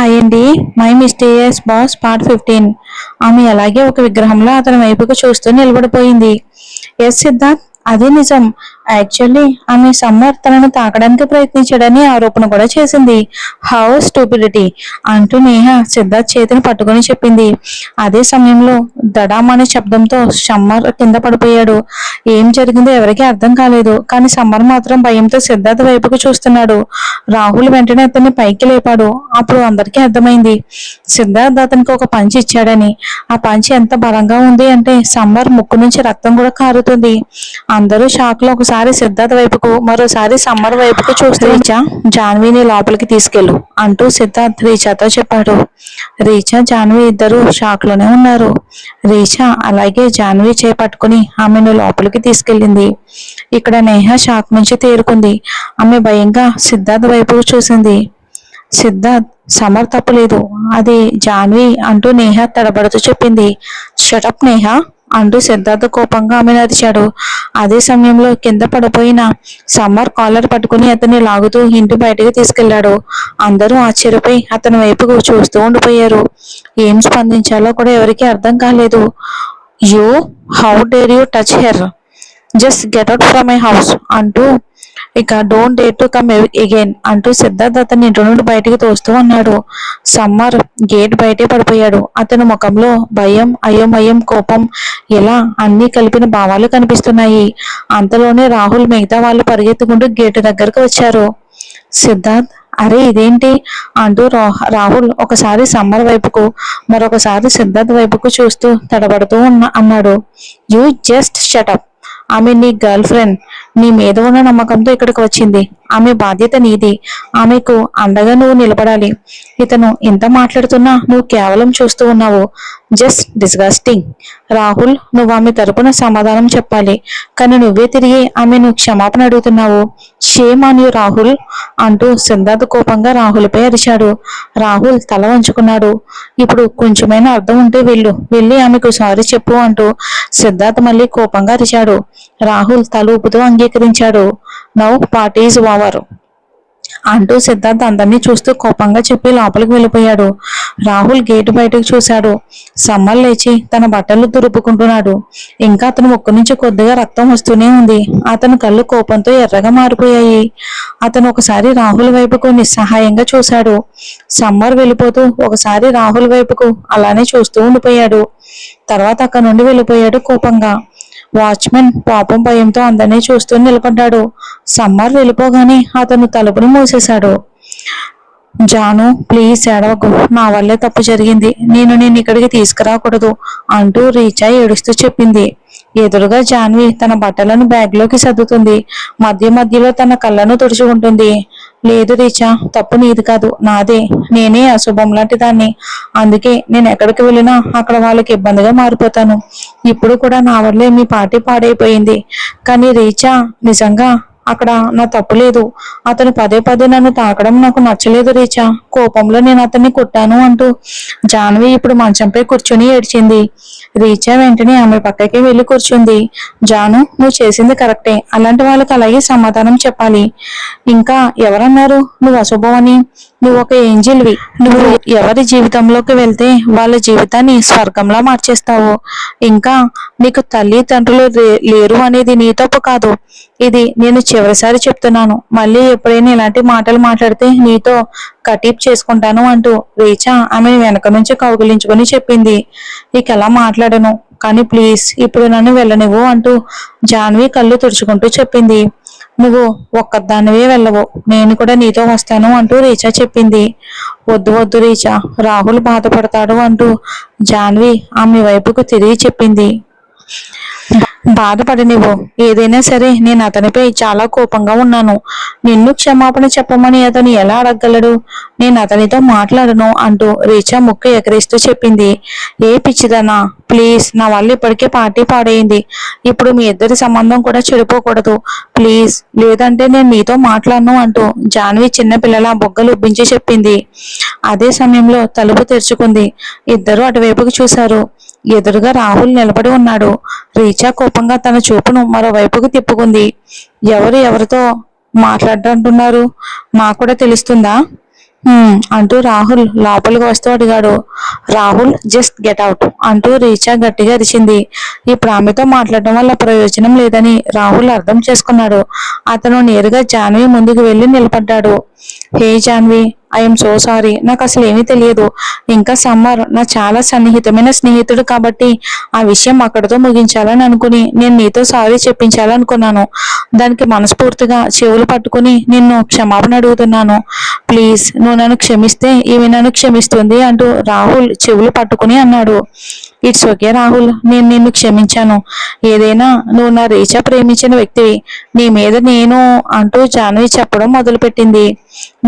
Hi అండి. My mysterious boss part 15. ఆమె అలాగే ఒక విగ్రహంలో అతని వైపుకు చూస్తూ నిలబడిపోయింది. ఎస్ సిద్ధార్థ్, అది నిజం. యాక్చువల్లీ ఆమె సమ్మర్ తనను తాకడానికి ప్రయత్నించాడని ఆరోపణ కూడా చేసింది. హౌ స్టూపిడిటీ అంటూ నేహ సిద్ధార్థ్ చేతిని పట్టుకుని చెప్పింది. అదే సమయంలో దడామ్ అనే శబ్దంతో సమ్మర్ కింద పడిపోయాడు. ఏం జరిగిందో ఎవరికీ అర్థం కాలేదు. కానీ సమ్మర్ మాత్రం భయంతో సిద్ధార్థ్ వైపుకు చూస్తున్నాడు. రాహుల్ వెంటనే అతన్ని పైకి లేపాడు. అప్పుడు అందరికీ అర్థమైంది సిద్ధార్థ్ అతనికి ఒక పంచి ఇచ్చాడని. ఆ పంచి ఎంత బలంగా ఉంది అంటే సమ్మర్ ముక్కు నుంచి రక్తం కూడా కారుతుంది. అందరూ షాక్ లో ఒకసారి సిద్ధార్థ్ వైపుకు మరోసారి సమ్మర్ వైపుకు చూస్తూ రీచా, జాన్వీని లోపలికి తీసుకెళ్ళు అంటూ సిద్ధార్థ్ రీచాతో చెప్పాడు. రీచా, జాన్వీ ఇద్దరు షాక్ లోనే ఉన్నారు. రీచా అలాగే జాన్వీ చేపట్టుకుని ఆమెను లోపలికి తీసుకెళ్ళింది. ఇక్కడ నేహ షాక్ నుంచి తేరుకుంది. ఆమె భయంగా సిద్ధార్థ్ వైపుకు చూసింది. సిద్ధార్థ్, సమర్ తప్పులేదు, అది జాన్వి అంటూ నేహ తడబడుతూ చెప్పింది. షటప్ నేహ అంటూ సిద్ధార్థ్ కోపంగా ఆమెను అరిచాడు. అదే సమయంలో కింద పడిపోయిన సమ్మర్ కాలర్ పట్టుకుని అతన్ని లాగుతూ ఇంటి బయటకు తీసుకెళ్లాడు. అందరూ ఆశ్చర్యపోయి అతని వైపుకు చూస్తూ ఉండిపోయారు. ఏం స్పందించాలో కూడా ఎవరికి అర్థం కాలేదు. You, how dare you touch her, just get out from my house అంటూ ఇక don't dare to come again అంటూ సిద్ధార్థ్ అతన్ని ఇంటి నుండి బయటికి తోస్తూ అన్నాడు. సమ్మర్ గేట్ బయటే పడిపోయాడు. అతని ముఖంలో భయం, అయోమయం, కోపం ఇలా అన్ని కలిపిన భావాలు కనిపిస్తున్నాయి. అంతలోనే రాహుల్ మిగతా వాళ్ళు పరిగెత్తుకుంటూ గేటు దగ్గరకు వచ్చారు. సిద్ధార్థ్, అరే ఇదేంటి అంటూ రాహుల్ ఒకసారి సమ్మర్ వైపుకు మరొకసారి సిద్ధార్థ్ వైపుకు చూస్తూ తడబడుతూ అన్నాడు. యూ జస్ట్ షటప్, ఆమె నీ గర్ల్ ఫ్రెండ్. నీ మీద ఉన్న నమ్మకంతో ఇక్కడికి వచ్చింది. ఆమె బాధ్యత నీది. ఆమెకు అండగా నువ్వు నిలబడాలి. ఇతను ఎంత మాట్లాడుతున్నా నువ్వు కేవలం చూస్తూ ఉన్నావు. Just disgusting. రాహుల్, నువ్వు ఆమె తరపున సమాధానం చెప్పాలి, కానీ నువ్వే తిరిగి ఆమెను క్షమాపణ అడుగుతున్నావు. షేమ్ ఆన్ యు రాహుల్ అంటూ సిద్ధార్థ్ కోపంగా రాహుల్పై అరిచాడు. రాహుల్ తల వంచుకున్నాడు. ఇప్పుడు కొంచెమైనా అర్థం ఉంటే వెళ్ళి ఆమెకు సారీ చెప్పు అంటూ సిద్ధార్థ్ మళ్ళీ కోపంగా అరిచాడు. రాహుల్ తల ఊపుతూ అంగీకరించాడు. నౌ పార్టీ ఈజ్ ఓవర్ అంటూ సిద్ధార్థ్ అందరినీ చూస్తూ కోపంగా చెప్పి లోపలికి వెళ్ళిపోయాడు. రాహుల్ గేటు బయటకు చూశాడు. సమ్మర్ లేచి తన బట్టలు దురుపుకుంటున్నాడు. ఇంకా అతని ముక్కు నుంచి కొద్దిగా రక్తం వస్తూనే ఉంది. అతని కళ్ళు కోపంతో ఎర్రగా మారిపోయాయి. అతను ఒకసారి రాహుల్ వైపుకు నిస్సహాయంగా చూశాడు. సమ్మర్ వెళ్ళిపోతూ ఒకసారి రాహుల్ వైపుకు అలానే చూస్తూ ఉండిపోయాడు. తర్వాత అక్కడి నుండి వెళ్ళిపోయాడు కోపంగా. వాచ్మెన్ పాపం భయంతో అందరినీ చూస్తూ నిలబడ్డాడు. సమ్మర్ వెళ్ళిపోగానే అతను తలుపుని మూసేశాడు. జాను, ప్లీజ్ ఏడవకు, నా వల్లే తప్పు జరిగింది. నేను ఇక్కడికి తీసుకురాకూడదు అంటూ రీచా ఏడుస్తూ చెప్పింది. ఎదురుగా జాన్వి తన బట్టలను బ్యాగ్లోకి సర్దుతుంది. మధ్యలో తన కళ్ళను తుడుచుకుంటుంది. లేదు రీచా, తప్పు నీది కాదు, నాదే. నేనే అశుభం లాంటి దాన్ని. అందుకే నేను ఎక్కడికి వెళ్ళినా అక్కడ వాళ్ళకి ఇబ్బందిగా మారిపోతాను. ఇప్పుడు కూడా నా వల్లే మీ పార్టీ పాడైపోయింది. కానీ రీచా, నిజంగా అక్కడ నా తప్పు లేదు. అతను పదే నన్ను తాకడం నాకు నచ్చలేదు రీచా. కోపంలో నేను అతన్ని కొట్టాను అంటూ జాన్వి ఇప్పుడు మంచంపై కూర్చొని ఏడ్చింది. రీచా వెంటనే ఆమె పక్కకి వెళ్ళి కూర్చుంది. జాను, నువ్వు చేసింది కరెక్టే. అలాంటి వాళ్ళకి అలాగే సమాధానం చెప్పాలి. ఇంకా ఎవరన్నారు నువ్వు అశుభం అని? నువ్వు ఒక ఏంజిల్వి. నువ్వు ఎవరి జీవితంలోకి వెళ్తే వాళ్ళ జీవితాన్ని స్వర్గంలా మార్చేస్తావు. ఇంకా నీకు తల్లి తండ్రులు లేరు అనేది నీ తప్పు కాదు. ఇది నేను చివరిసారి చెప్తున్నాను. మళ్ళీ ఎప్పుడైనా ఇలాంటి మాటలు మాట్లాడితే నీతో కటీప్ చేసుకుంటాను అంటూ రీచా ఆమెను వెనక నుంచి కౌగిలించుకొని చెప్పింది. ఇక ఎలా మాట్లాడను, కానీ ప్లీజ్ ఇప్పుడు నన్ను వెళ్ళనివ్వు అంటూ జాన్వి కళ్ళు తుడుచుకుంటూ చెప్పింది. నువ్వు ఒక్కదానివే వెళ్ళవు, నేను కూడా నీతో వస్తాను అంటూ రీచా చెప్పింది. వద్దు రీచా, రాహుల్ బాధపడతాడు అంటూ జాన్వి ఆమె వైపుకు తిరిగి చెప్పింది. బాధపడనివ్వు, ఏదైనా సరే నేను అతనిపై చాలా కోపంగా ఉన్నాను. నిన్ను క్షమాపణ చెప్పమని అతను ఎలా అడగగలడు? నేను అతనితో మాట్లాడను అంటూ రీచా ముక్కు ఎగరేస్తూ చెప్పింది. ఏ పిచ్చిదనా, ప్లీజ్, నా వల్ల ఇప్పటికే పార్టీ పాడైంది. ఇప్పుడు మీ ఇద్దరి సంబంధం కూడా చెడిపోకూడదు. ప్లీజ్, లేదంటే నేను నీతో మాట్లాడను అంటూ జాన్వి చిన్న పిల్లల బొగ్గలు ఉబ్బించి చెప్పింది. అదే సమయంలో తలుపు తెరుచుకుంది. ఇద్దరు అటువైపుకు చూశారు. ఎదురుగా రాహుల్ నిలబడి ఉన్నాడు. రీచా కోపంగా తన చూపును మరోవైపుకు తిప్పుకుంది. ఎవరితో మాట్లాడంటున్నారు? నాకు కూడా తెలుస్తుందా? అంటూ రాహుల్ లోపలికి వస్తూ అడిగాడు. రాహుల్ జస్ట్ గెట్ అవుట్ అంటూ రీచా గట్టిగా అరిచింది. ఇప్పుడు ఆమెతో మాట్లాడటం వల్ల ప్రయోజనం లేదని రాహుల్ అర్థం చేసుకున్నాడు. అతను నేరుగా జాన్వి ముందుకు వెళ్లి నిలబడ్డాడు. హే జాన్వి, ఐఎమ్ సో సారీ, నాకు అసలు ఏమీ తెలియదు. ఇంకా సమ్మర్ నా చాలా సన్నిహితమైన స్నేహితుడు కాబట్టి ఆ విషయం అక్కడితో ముగించాలని అనుకుని నేను నీతో సారీ చెప్పించాలనుకున్నాను. దానికి మనస్ఫూర్తిగా చెవులు పట్టుకుని నిన్ను క్షమాపణ అడుగుతున్నాను. ప్లీజ్ నువ్వు నన్ను క్షమిస్తే ఈమె నన్ను క్షమిస్తుంది అంటూ రాహుల్ చెవులు పట్టుకుని అన్నాడు. ఇట్స్ ఓకే రాహుల్, నేను నిన్ను క్షమించాను. ఏదైనా నువ్వు నా రీచా ప్రేమించిన వ్యక్తివి, నీ మీద నేను అంటూ జాన్వి చెప్పడం మొదలుపెట్టింది.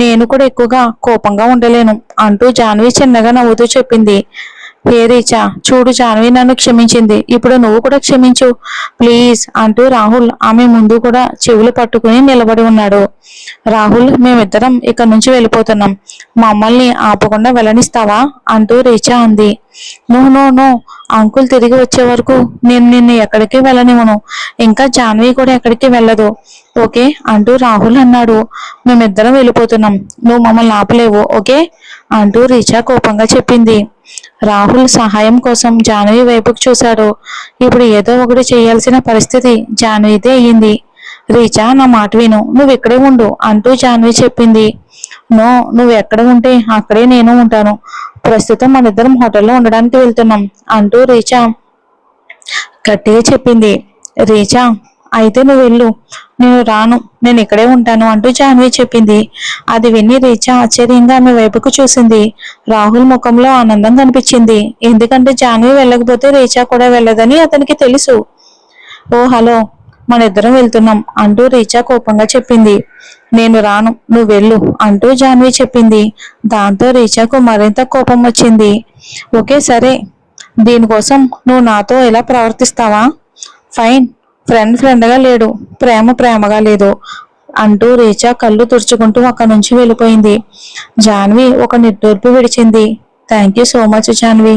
నేను కూడా ఎక్కువగా కోపంగా ఉండలేను అంటూ జాన్వి చిన్నగా నవ్వుతూ చెప్పింది. హే రీచా, చూడు జాన్వి నన్ను క్షమించింది, ఇప్పుడు నువ్వు కూడా క్షమించు ప్లీజ్ అంటూ రాహుల్ ఆమె ముందు కూడా చెవులు పట్టుకుని నిలబడి ఉన్నాడు. రాహుల్, మేమిద్దరం ఇక్కడ నుంచి వెళ్ళిపోతున్నాం, మమ్మల్ని ఆపకుండా వెళ్ళనిస్తావా అంటూ రీచా అంది. నో నో నో, అంకుల్ తిరిగి వచ్చే వరకు నేను నిన్ను ఎక్కడికి వెళ్ళనివ్వను. ఇంకా జాన్వి కూడా ఎక్కడికి వెళ్ళదు, ఓకే అంటూ రాహుల్ అన్నాడు. మేమిద్దరం వెళ్ళిపోతున్నాం, నువ్వు మమ్మల్ని ఆపలేవు, ఓకే అంటూ రీచా కోపంగా చెప్పింది. రాహుల్ సహాయం కోసం జాన్వి వైపుకు చూశాడు. ఇప్పుడు ఏదో ఒకటి చేయాల్సిన పరిస్థితి జాన్విదే అయ్యింది. రీచా, నా మాట విను, నువ్వు ఇక్కడే ఉండు అంటూ జాన్వి చెప్పింది. నో, నువ్వు ఎక్కడ ఉంటే అక్కడే నేను ఉంటాను. ప్రస్తుతం మన ఇద్దరం హోటల్లో ఉండడానికి వెళ్తున్నాం అంటూ రీచా గట్టిగా చెప్పింది. రీచా, అయితే నువ్వు వెళ్ళు, నేను రాను, నేను ఇక్కడే ఉంటాను అంటూ జాన్వి చెప్పింది. అది విని రీచా ఆశ్చర్యంగా ఆమె వైపుకు చూసింది. రాహుల్ ముఖంలో ఆనందం కనిపించింది. ఎందుకంటే జాన్వి వెళ్ళకపోతే రీచా కూడా వెళ్ళదని అతనికి తెలుసు. ఓ హలో, మన ఇద్దరం వెళ్తున్నాం అంటూ రీచా కోపంగా చెప్పింది. నేను రాను, నువ్వు వెళ్ళు అంటూ జాన్వి చెప్పింది. దాంతో రీచాకు మరింత కోపం వచ్చింది. ఓకే సరే, దీనికోసం నువ్వు నాతో ఇలా ప్రవర్తిస్తావా? ఫైన్, ఫ్రెండ్గా లేడు, ప్రేమగా లేదు అంటూ రీచా కళ్ళు తుడుచుకుంటూ అక్కడి నుంచి వెళ్ళిపోయింది. జాన్వి ఒక నిట్టూర్పు విడిచింది. Thank you so much Janvi,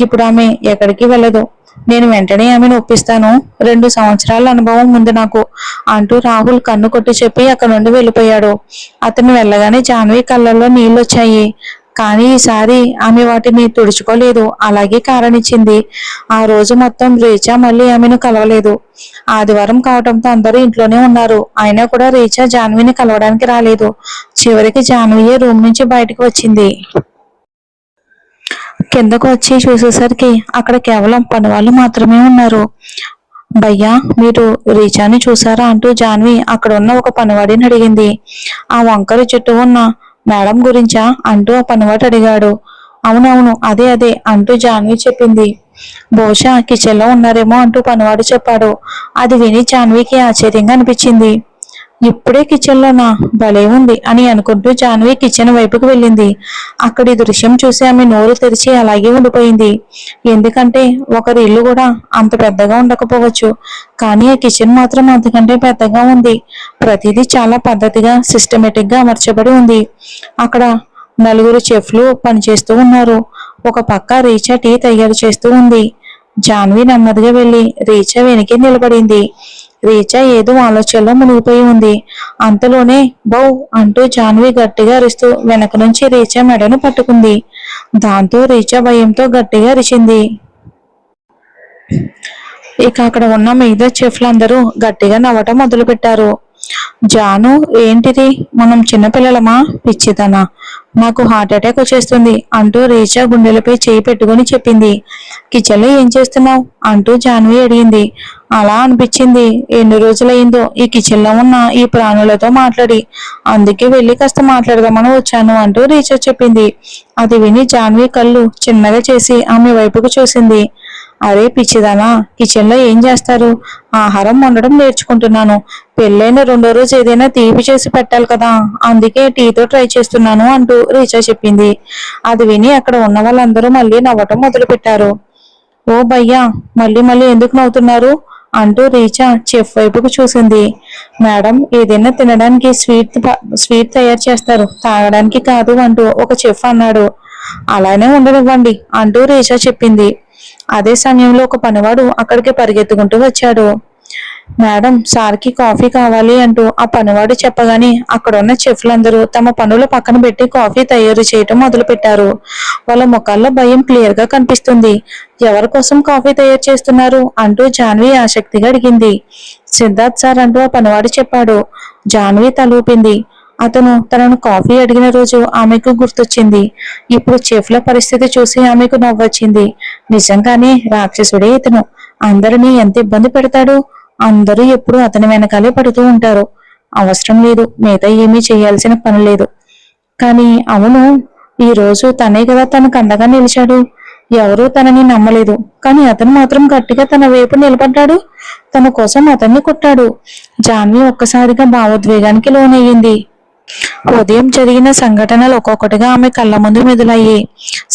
ఇప్పుడు ఆమె ఎక్కడికి వెళ్ళదు, నేను వెంటనే ఆమెను ఒప్పిస్తాను, 2 సంవత్సరాల అనుభవం ఉంది నాకు అంటూ రాహుల్ కన్ను కొట్టి చెప్పి అక్కడి నుండి వెళ్ళిపోయాడు. అతను వెళ్ళగానే జాన్వి కళ్ళల్లో నీళ్ళొచ్చాయి. కానీ ఈసారి ఆమె వాటిని తుడుచుకోలేదు, అలాగే కారణించింది. ఆ రోజు మొత్తం రీచా మళ్ళీ ఆమెను కలవలేదు. ఆదివారం కావటంతో అందరూ ఇంట్లోనే ఉన్నారు. అయినా కూడా రీచా జాన్విని కలవడానికి రాలేదు. చివరికి జాన్వియే రూమ్ నుంచి బయటకు వచ్చింది. కిందకు వచ్చి చూసేసరికి అక్కడ కేవలం పనివాళ్ళు మాత్రమే ఉన్నారు. భయ్యా, మీరు రీచాని చూసారా అంటూ జాన్వి అక్కడ ఉన్న ఒక పనివాడిని అడిగింది. ఆ వంకర చుట్టూ ఉన్న మేడం గురించా అంటూ ఆ పనివాడు అడిగాడు. అవునవును, అదే అదే అంటూ జాన్వి చెప్పింది. బహుశా కిచెన్ లో ఉన్నారేమో అంటూ పనివాడు చెప్పాడు. అది విని జాన్వికి ఆశ్చర్యంగా అనిపించింది. ఇప్పుడే కిచెన్లోనా, భలే ఉంది అని అనుకుంటూ జాన్వి కిచెన్ వైపుకు వెళ్ళింది. అక్కడి దృశ్యం చూసి ఆమె నోరు తెరిచి అలాగే ఉండిపోయింది. ఎందుకంటే ఒకరి ఇల్లు కూడా అంత పెద్దగా ఉండకపోవచ్చు, కానీ ఆ కిచెన్ మాత్రం అంతకంటే పెద్దగా ఉంది. ప్రతిదీ చాలా పద్ధతిగా సిస్టమేటిక్ గా అమర్చబడి ఉంది. అక్కడ 4 చెఫ్లు పనిచేస్తూ ఉన్నారు. ఒక పక్క రీచా టీ తయారు చేస్తూ ఉంది. జాన్వి నెమ్మదిగా వెళ్లి రీచా వెనకే నిలబడింది. రీచా ఏదో ఆలోచనలో మునిగిపోయి ఉంది. అంతలోనే బౌ అంటూ జాన్వి గట్టిగా అరుస్తూ వెనక నుంచి రీచా మెడను పట్టుకుంది. దాంతో రీచా భయంతో గట్టిగా అరిచింది. ఇక అక్కడ ఉన్న మిగతా చెఫ్లందరూ గట్టిగా నవ్వటం మొదలు పెట్టారు. జాను, ఏంటిది, మనం చిన్నపిల్లలమా, పిచ్చితనా, నాకు హార్ట్ అటాక్ వచ్చేస్తుంది అంటూ రీచా గుండెలపై చేయి పెట్టుకుని చెప్పింది. కిచెన్ లో ఏం చేస్తున్నావు అంటూ జాన్వి అడిగింది. అలా అనిపించింది, ఎన్ని రోజులైందో ఈ కిచెన్ లో ఉన్న ఈ ప్రాణులతో మాట్లాడి, అందుకే వెళ్ళి కాస్త మాట్లాడదామని వచ్చాను అంటూ రీచా చెప్పింది. అది విని జాన్వి కళ్ళు చిన్నగా చేసి ఆమె వైపుకు చూసింది. అరే పిచ్చిదానా, కిచెన్ లో ఏం చేస్తారు, ఆహారం వండడం నేర్చుకుంటున్నాను. పెళ్ళైన 2వ రోజు ఏదైనా తీపి చేసి పెట్టాలి కదా, అందుకే టీతో ట్రై చేస్తున్నాను అంటూ రీచా చెప్పింది. అది విని అక్కడ ఉన్న వాళ్ళందరూ మళ్ళీ నవ్వటం మొదలు పెట్టారు. ఓ భయ్యా, మళ్ళీ మళ్ళీ ఎందుకు నవ్వుతున్నారు అంటూ రీచా చెఫ్ వైపుకు చూసింది. మేడం, ఏదైనా తినడానికి స్వీట్ తయారు చేస్తారు, తాగడానికి కాదు అంటూ ఒక చెఫ్ అన్నాడు. అలానే ఉండనివ్వండి అంటూ రీచా చెప్పింది. అదే సమయంలో ఒక పనివాడు అక్కడికి పరిగెత్తుకుంటూ వచ్చాడు. మేడం, సార్కి కాఫీ కావాలి అంటూ ఆ పనివాడు చెప్పగానే అక్కడున్న చెఫ్లందరూ తమ పనులు పక్కన పెట్టి కాఫీ తయారు చేయటం మొదలుపెట్టారు. వాళ్ళ ముఖాల్లో భయం క్లియర్ గా కనిపిస్తుంది. ఎవరి కోసం కాఫీ తయారు చేస్తున్నారు అంటూ జాన్వి ఆసక్తిగా అడిగింది. సిద్ధార్థ్ సార్ అంటూ ఆ పనివాడు చెప్పాడు. జాన్వి తలూపింది. అతను తనను కాఫీ అడిగిన రోజు ఆమెకు గుర్తొచ్చింది. ఇప్పుడు చెఫ్ల పరిస్థితి చూసి ఆమెకు నవ్వొచ్చింది. నిజంగానే రాక్షసుడే ఇతను. అందరినీ ఎంత ఇబ్బంది పెడతాడు. అందరూ ఎప్పుడు అతని వెనకాలే పడుతూ ఉంటారు. అవసరం లేదు, మిగతా ఏమీ చేయాల్సిన పని లేదు. కానీ అవును, ఈ రోజు తనే కదా తనకు అండగా నిలిచాడు. ఎవరూ తనని నమ్మలేదు, కానీ అతను మాత్రం గట్టిగా తన వైపు నిలబడ్డాడు. తన కోసం అతన్ని కొట్టాడు. జాన్వి ఒక్కసారిగా భావోద్వేగానికి లోనయ్యింది. ఉదయం జరిగిన సంఘటనలు ఒక్కొక్కటిగా ఆమె కళ్ళ ముందు మెదులయ్యాయి.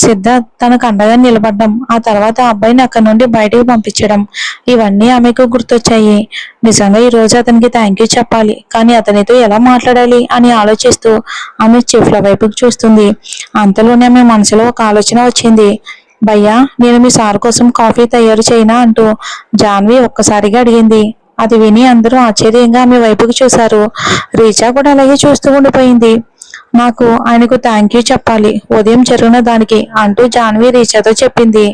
సిద్ధార్థ్ తనకు అండగా నిలబడ్డం, ఆ తర్వాత ఆ అబ్బాయిని అక్కడి నుండి బయటకు పంపించడం, ఇవన్నీ ఆమెకు గుర్తొచ్చాయి. నిజంగా ఈ రోజు అతనికి థ్యాంక్ యూ చెప్పాలి, కానీ అతనితో ఎలా మాట్లాడాలి అని ఆలోచిస్తూ ఆమె చెఫ్ల వైపుకు చూస్తుంది. అంతలోనే ఆమె మనసులో ఒక ఆలోచన వచ్చింది. భయ్యా, నేను మీ సార్ కోసం కాఫీ తయారు చేయనా అంటూ జాన్వి ఒక్కసారిగా అడిగింది. అది విని అందరూ ఆశ్చర్యంగా ఆమె వైపుకి చూశారు. రీచా కూడా అలాగే చూస్తూ ఉండిపోయింది. నాకు ఆయనకు థ్యాంక్ యూ చెప్పాలి ఉదయం జరిగిన దానికి అంటూ జాన్వి రీచాతో చెప్పింది.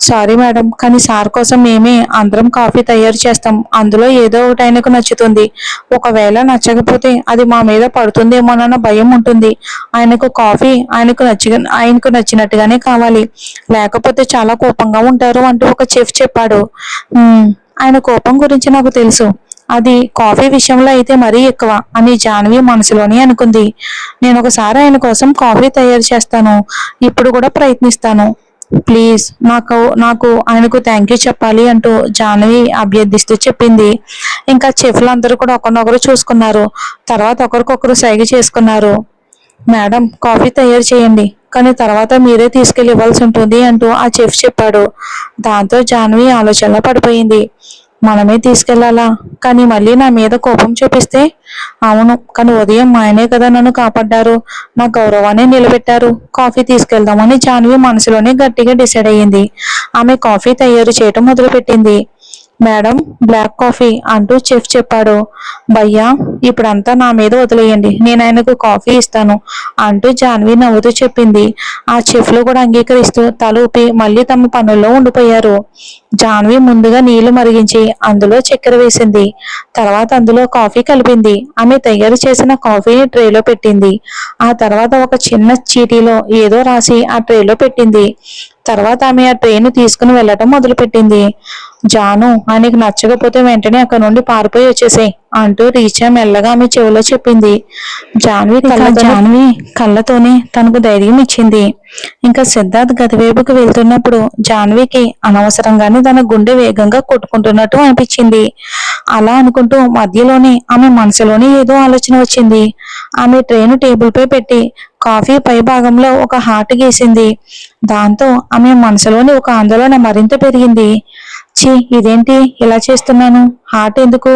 సారీ మేడం, కానీ సార్ కోసం మేమే అందరం కాఫీ తయారు చేస్తాం. అందులో ఏదో ఒకటి ఆయనకు నచ్చుతుంది. ఒకవేళ నచ్చకపోతే అది మా మీద పడుతుందేమోనన్న భయం ఉంటుంది. ఆయనకు కాఫీ ఆయనకు నచ్చినట్టుగానే కావాలి, లేకపోతే చాలా కోపంగా ఉంటారు అంటూ ఒక చెఫ్ చెప్పాడు. ఆయన కోపం గురించి నాకు తెలుసు. అది కాఫీ విషయంలో అయితే మరీ ఎక్కువ అని జాన్వి మనసులోని అనుకుంది. నేను ఒకసారి ఆయన కోసం కాఫీ తయారు చేస్తాను. ఇప్పుడు కూడా ప్రయత్నిస్తాను. ప్లీజ్ నాకు నాకు ఆయనకు థ్యాంక్ యూ చెప్పాలి అంటూ జాహ్నవి అభ్యర్థిస్తూ చెప్పింది. ఇంకా చెఫ్లు అందరూ కూడా ఒకరినొకరు చూసుకున్నారు. తర్వాత ఒకరికొకరు సైగ చేసుకున్నారు. మేడం, కాఫీ తయారు చేయండి, కానీ తర్వాత మీరే తీసుకెళ్లి ఇవ్వాల్సి ఉంటుంది అంటూ ఆ చెఫ్ చెప్పాడు. దాంతో జాహ్నవి ఆలోచనలో పడిపోయింది. మనమే తీసుకెళ్లాలా, కానీ మళ్ళీ నా మీద కోపం చూపిస్తే? అవును, కానీ ఉదయం మా ఆయనే కదా నన్ను కాపాడ్డారు, నా గౌరవాన్ని నిలబెట్టారు. కాఫీ తీసుకెళ్దామని జాన్వి మనసులోనే గట్టిగా డిసైడ్ అయ్యింది. ఆమె కాఫీ తయారు చేయటం మొదలుపెట్టింది. మేడం, బ్లాక్ కాఫీ అంటూ చెఫ్ చెప్పాడు. భయ్యా, ఇప్పుడంతా నా మీద వదిలేయండి, నేను ఆయనకు కాఫీ ఇస్తాను అంటూ జాన్వి నవ్వుతూ చెప్పింది. ఆ చెఫ్లు కూడా అంగీకరిస్తూ తల ఊపి మళ్ళీ తమ పనుల్లో ఉండిపోయారు. జాన్వి ముందుగా నీళ్లు మరిగించి అందులో చక్కెర వేసింది. తర్వాత అందులో కాఫీ కలిపింది. ఆమె తయారు చేసిన కాఫీని ట్రేలో పెట్టింది. ఆ తర్వాత ఒక చిన్న చీటీలో ఏదో రాసి ఆ ట్రేలో పెట్టింది. తర్వాత ఆమె ఆ ట్రేను తీసుకుని వెళ్ళటం మొదలుపెట్టింది. జాను, ఆయనకు నచ్చకపోతే వెంటనే అక్కడ నుండి పారిపోయి వచ్చేసాయి అంటూ రీచా మెల్లగా ఆమె చెవిలో చెప్పింది. జాన్వి కళ్ళతోనే తనకు ధైర్యం ఇచ్చింది. ఇంకా సిద్ధార్థ్ గది వైపుకు వెళ్తున్నప్పుడు జాన్వికి అనవసరంగానే తన గుండె వేగంగా కొట్టుకుంటున్నట్టు అనిపించింది. అలా అనుకుంటూ మధ్యలోనే ఆమె మనసులోనే ఏదో ఆలోచన వచ్చింది. ఆమె ట్రేను టేబుల్ పై పెట్టి కాఫీ పై భాగంలో ఒక హార్ట్ గీసింది. దాంతో ఆమె మనసులోని ఒక ఆందోళన మరింత పెరిగింది. ఛీ, ఇదేంటి ఇలా చేస్తున్నాను, హార్ట్ ఎందుకు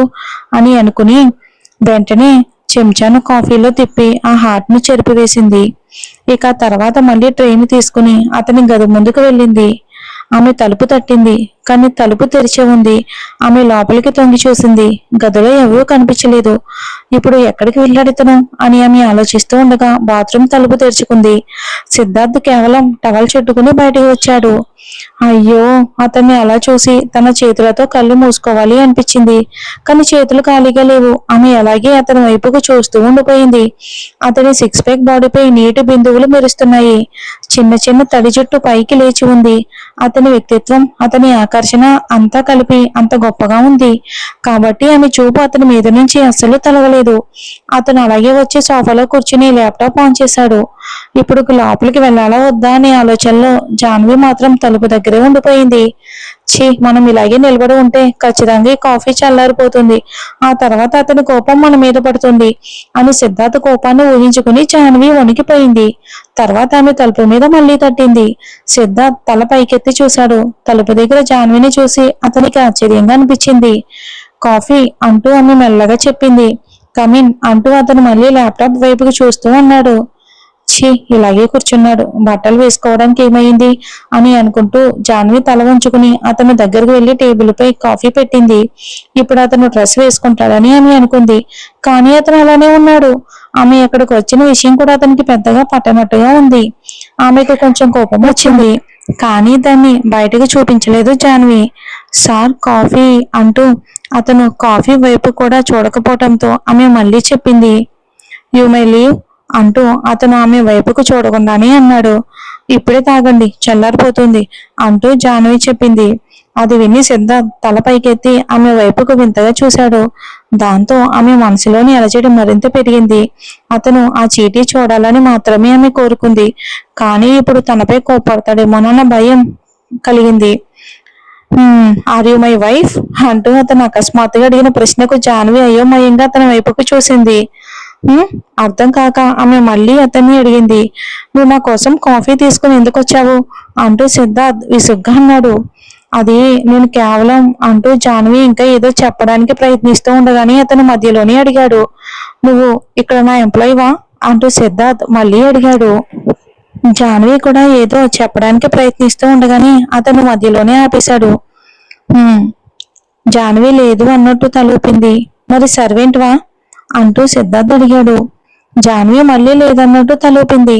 అని అనుకుని వెంటనే చెంచాను కాఫీలో తిప్పి ఆ హార్ట్ ను చెరిపివేసింది. ఇక తర్వాత మళ్ళీ ట్రైన్ తీసుకుని అతని గది ముందుకు వెళ్ళింది. ఆమె తలుపు తట్టింది, కానీ తలుపు తెరిచే ఉంది. ఆమె లోపలికి తొంగి చూసింది. గదిలో ఎవరూ కనిపించలేదు. ఇప్పుడు ఎక్కడికి వెళ్ళాడితను అని ఆమె ఆలోచిస్తూ ఉండగా బాత్రూమ్ తలుపు తెరుచుకుంది. సిద్ధార్థ్ కేవలం టవల్ చుట్టుకుని బయటకు వచ్చాడు. అయ్యో, అతన్ని అలా చూసి తన చేతులతో కళ్ళు మూసుకోవాలి అనిపించింది, కానీ చేతులు ఖాళీగా లేవు. ఆమె అలాగే అతని వైపుకు చూస్తూ ఉండిపోయింది. అతని సిక్స్ ప్యాక్ బాడీపై నీటి బిందువులు మెరుస్తున్నాయి. చిన్న చిన్న తడి జుట్టు పైకి లేచి ఉంది. అతని వ్యక్తిత్వం, అతని ఆకర్షణ అంతా కలిపి అంత గొప్పగా ఉంది కాబట్టి ఆమె చూపు అతని మీద నుంచి అస్సలు తొలగలేదు. అతను అలాగే వచ్చి సోఫాలో కూర్చుని ల్యాప్టాప్ ఆన్ చేశాడు. ఇప్పుడు లోపలికి వెళ్ళాలా వద్దా అనే ఆలోచనలో జాన్వి మాత్రం తలుపు దగ్గరే ఉండిపోయింది. ఛీ, మనం ఇలాగే నిలబడి ఉంటే ఖచ్చితంగా ఈ కాఫీ చల్లారిపోతుంది. ఆ తర్వాత అతని కోపం మన మీద పడుతుంది అని సిద్ధార్థ కోపాన్ని ఊహించుకుని జాన్వి వణికిపోయింది. తర్వాత ఆమె తలుపు మీద మళ్ళీ తట్టింది. సిద్ధార్థ్ తల పైకెత్తి చూశాడు. తలుపు దగ్గర జాన్విని చూసి అతనికి ఆశ్చర్యంగా అనిపించింది. కాఫీ అంటూ ఆమె మెల్లగా చెప్పింది. కమిన్ అంటూ అతను మళ్ళీ ల్యాప్టాప్ వైపుకు చూస్తూ అన్నాడు. ఛీ, ఇలాగే కూర్చున్నాడు, బట్టలు వేసుకోవడానికి ఏమైంది అని అనుకుంటూ జాన్వి తల వంచుకుని అతను దగ్గరకు వెళ్లి టేబుల్ పై కాఫీ పెట్టింది. ఇప్పుడు అతను డ్రెస్ వేసుకుంటాడని ఆమె అనుకుంది. కానీ అతను అలానే ఉన్నాడు. ఆమె ఎక్కడికి వచ్చిన విషయం కూడా అతనికి పెద్దగా పట్టనట్టుగా ఉంది. ఆమెకు కొంచెం కోపం వచ్చింది, కానీ దాన్ని బయటకు చూపించలేదు జాన్వి. సార్, కాఫీ అంటూ అతను కాఫీ వైపు కూడా చూడకపోవటంతో ఆమె మళ్ళీ చెప్పింది. యు మై లీవ్ అంటూ అతను ఆమె వైపుకు చూడకుండానే అన్నాడు. ఇప్పుడే తాగండి, చల్లారిపోతుంది అంటూ జాహ్నవి చెప్పింది. అది విని సిద్ధార్థ్ తల పైకెత్తి ఆమె వైపుకు వింతగా చూశాడు. దాంతో ఆమె మనసులోని అలజడి మరింత పెరిగింది. అతను ఆ చీటీ చూడాలని మాత్రమే ఆమె కోరుకుంది, కానీ ఇప్పుడు తనపై కోపడతాడేమోనన్న భయం కలిగింది. ఆర్ యు మై వైఫ్ అంటూ అతను అకస్మాత్తుగా అడిగిన ప్రశ్నకు జాహ్నవి అయోమయంగా అతని వైపుకు చూసింది. అర్థం కాక ఆమె మళ్ళీ అతన్ని అడిగింది. నువ్వు నా కోసం కాఫీ తీసుకుని ఎందుకు వచ్చావు అంటూ సిద్ధార్థ్ విసుగ్గా అన్నాడు. అది నేను కేవలం అంటూ జాహ్నవి ఇంకా ఏదో చెప్పడానికి ప్రయత్నిస్తూ ఉండగానే అతను మధ్యలోనే అడిగాడు. నువ్వు ఇక్కడ నా ఎంప్లాయీవా అంటూ సిద్ధార్థ్ మళ్ళీ అడిగాడు. జాహ్నవి కూడా ఏదో చెప్పడానికి ప్రయత్నిస్తూ ఉండగానే అతను మధ్యలోనే ఆపేశాడు. జాహ్నవి లేదు అన్నట్టు తలూపింది. మరి సర్వెంట్వా అంటూ సిద్ధార్థ్ అడిగాడు. జాహ్నవి మళ్ళీ లేదన్నట్టు తలూపింది.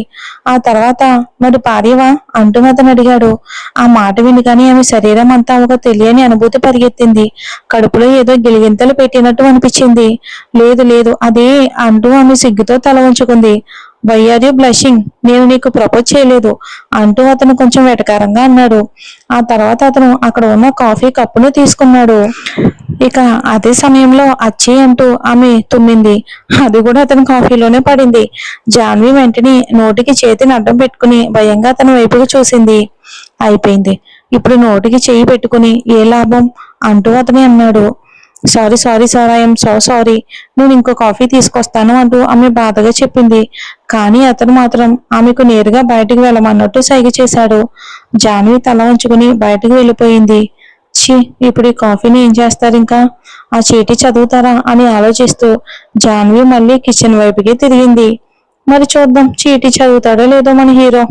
ఆ తర్వాత మరి భార్యవా అంటూ అతను అడిగాడు. ఆ మాట వినగానే ఆమె శరీరం అంతా ఒక తెలియని అనుభూతి పరిగెత్తింది. కడుపులో ఏదో గిలిగింతలు పెట్టినట్టు అనిపించింది. లేదు లేదు అదే అంటూ ఆమె సిగ్గుతో తల ఉంచుకుంది. వై ఆర్ యు బ్లషింగ్, నేను నీకు ప్రపోజ్ చేయలేదు అంటూ అతను కొంచెం వెటకారంగా అన్నాడు. ఆ తర్వాత అతను అక్కడ ఉన్న కాఫీ కప్పును తీసుకున్నాడు. ఇక అదే సమయంలో అచ్చి అంటూ ఆమె తుమ్మింది. అది కూడా అతని కాఫీలోనే పడింది. జాన్వి వెంటనే నోటికి చేతిని అడ్డం పెట్టుకుని భయంగా అతని వైపుకు చూసింది. అయిపోయింది, ఇప్పుడు నోటికి చెయ్యి పెట్టుకుని ఏ లాభం అంటూ అతని అన్నాడు. Sorry sorry sir, I'm so sorry, నేను ఇంకో కాఫీ తీసుకొస్తాను అంటూ ఆమె బాధగా చెప్పింది. కానీ అతను మాత్రం ఆమెకు నేరుగా బయటకు వెళ్ళమన్నట్టు సైగ చేశాడు. జాన్వి తల ఉంచుకుని బయటకు వెళ్ళిపోయింది. ఛీ, ఇప్పుడు ఈ కాఫీని ఏం చేస్తారు, ఇంకా ఆ చీటీ చదువుతారా అని ఆలోచిస్తూ జాన్వి మళ్ళీ కిచెన్ వైపుకి తిరిగింది. మరి చూద్దాం, చీటీ చదువుతాడో లేదో మన హీరో.